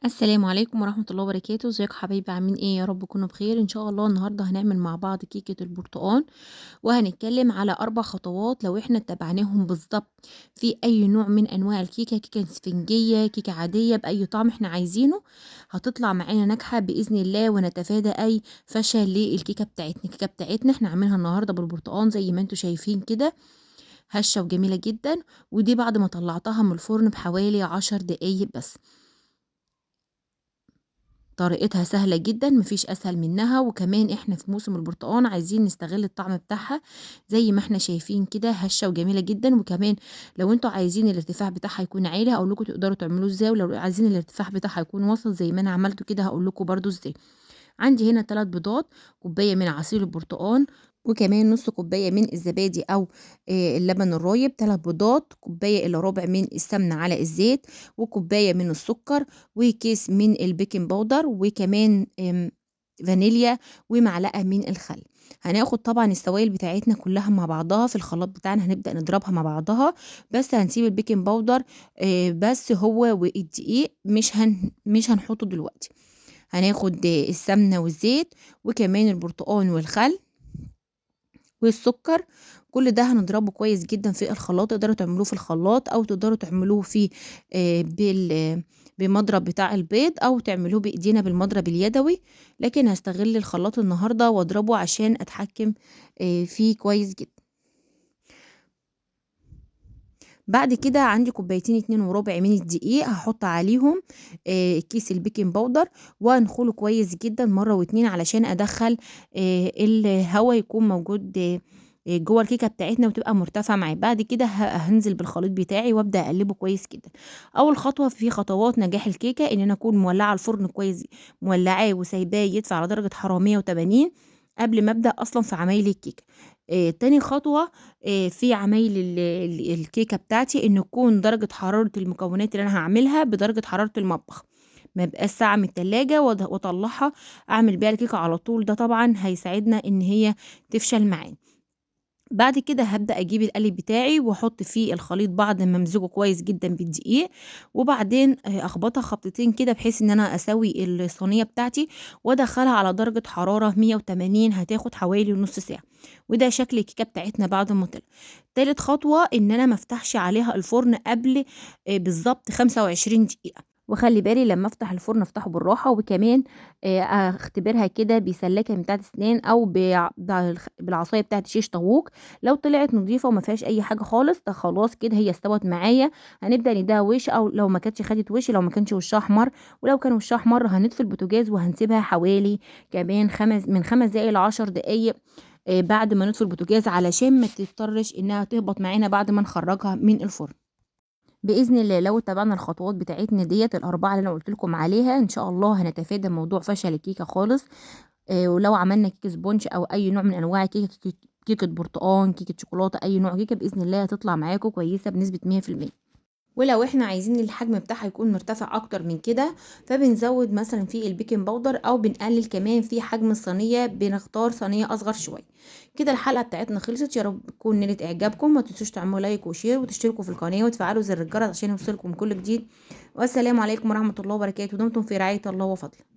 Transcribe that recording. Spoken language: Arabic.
السلام عليكم ورحمة الله وبركاته، ازيكم حبايبي عاملين ايه؟ يا رب تكونوا بخير. ان شاء الله النهارده هنعمل مع بعض كيكة البرتقال، وهنتكلم على 4 خطوات لو احنا اتبعناهم بالضبط في أي نوع من أنواع الكيكة، كيكة إسفنجية، كيكة عادية، بأي طعم احنا عايزينه، هتطلع معانا ناجحة بإذن الله، ونتفادى أي فشل للكيكة بتاعتنا. الكيكة بتاعتنا احنا عاملينها النهارده بالبرتقال زي ما انتم شايفين كده، هشة وجميلة جدًا، ودي بعد ما طلعتها من الفرن بحوالي 10 دقايق بس. طريقتها سهلة جدًا، ما فيش أسهل منها، وكمان إحنا في موسم البرتقان عايزين نستغل الطعم بتاعها زي ما إحنا شايفين كده، هشة وجميلة جدًا. وكمان لو أنتم عايزين الارتفاع بتاعها يكون عالي هاقول لكم تقدروا تعملوه إزاي، ولو عايزين الارتفاع بتاعها يكون وسط زي ما أنا عملته كده هاقول لكم برضه إزاي. عندي هنا 3 بيضات، كوباية من عصير البرتقان، وكمان نُص كوباية من الزبادي أو اللبن الرايب، 3 بيضات، كوباية إلا ربع من السمنة على الزيت، وكوباية من السكر، وكيس من البيكنج باودر، وكمان فانيليا، ومعلقة من الخل. هناخد طبعًا السوايل بتاعتنا كلها مع بعضها في الخلاط بتاعنا، هنبدأ نضربها مع بعضها، بس هنسيب البيكنج باودر بس هو والدقيق مش هنحطه دلوقتي. هناخد السمنة والزيت، وكمان البرتقان والخل والسكر، كل ده هنضربه كويس جدًا في الخلاط، تقدروا تعملوه في الخلاط أو تقدروا تعملوه في بمضرب بتاع البيض، أو تعملوه بإيدينا بالمضرب اليدوي، لكن هاستغل الخلاط النهارده وأضربه عشان أتحكم فيه كويس جدًا. بعد كده عندي كوبايتين 2 وربع من الدقيق، هاحط عليهم كيس البيكنج باودر، وأنخله كويس جدًا مرة و2 علشان أدخّل الهوا يكون موجود جوّه الكيكة بتاعتنا وتبقى مرتفعة معاه. بعد كده هانزل بالخليط بتاعي وأبدأ أقلّبه كويس جدًا. أول خطوة في خطوات نجاح الكيكة إن أنا أكون مولعة الفرن كويس، مولعاه وسايباه يدفى على درجة حرارة 180 قبل ما أبدأ أصلًا في عمايل الكيكة. تاني خطوة في عمايل الكيكة بتاعتي إن تكون درجة حرارة المكونات اللي أنا هاعملها بدرجة حرارة المطبخ، ما يبقاش ساقعة من التلاجة وأطلّعها أعمل بيها الكيكة على طول، ده طبعًا هيساعدنا إن هي تفشل معانا. بعد كده هابدأ أجيب القالب بتاعي وأحط فيه الخليط بعد ما أمزجه كويس جدًا بالدقيق، وبعدين أخبطها خبطتين كده بحيث إن أنا أسوي الصينية بتاعتي، وأدخّلها على درجة حرارة 180 هتاخد حوالي نُص ساعة، وده شكل الكيكة بتاعتنا بعد ما طلعت. تالت خطوة إن أنا ما أفتحش عليها الفرن قبل بالضبط 25 دقيقة. واخلّي بالي لمّا أفتح الفرن أفتحه بالراحة، وكمان أختبرها كده بسلّاكة بتاعة أسنان أو بالعصاية بتاعة شيش طاووق، لو طلعت نضيفة وما فيهاش أي حاجة خالص، ده خلاص كده هي استوت معايا. هنبدأ ندّيها وِش، أو لو ما كانتش خدت وِش، لو ما كانش وشّها أحمر، ولو كان وشّها أحمر هنطفي البوتاجاز وهنسيبها حوالي كمان من 5 دقايق ل10 دقايق بعد ما نطفي البوتاجاز، علشان ما تضطرش إنها تهبط معانا بعد ما نخرّجها من الفرن. بإذن الله لو اتبعنا الخطوات بتاعتنا ديّة ال4 اللي أنا قُلت لكم عليها، إن شاء الله هنتفادى موضوع فشل الكيكة خالص. ولو عملنا كيكة سبونج أو أي نوع من أنواع كيكة برتقان، كيكة شوكولاتة، أي نوع كيكة بإذن الله هتطلع معاكم كويسة بنسبة 100%. ولو إحنا عايزين الحجم بتاعها يكون مرتفع أكتر من كده، فبنزود مثلًا في البيكنج باودر أو بنقلل كمان في حجم الصينية، بنختار صينية أصغر شوية. كده الحلقة بتاعتنا خلصت، يا رب تكون نالت إعجابكم، ما تنسوش تعملوا لايك وشير وتشتركوا في القناة وتفعلوا زر الجرس عشان يوصلكم كل جديد. والسلام عليكم ورحمة الله وبركاته، دمتم في رعاية الله وفضله.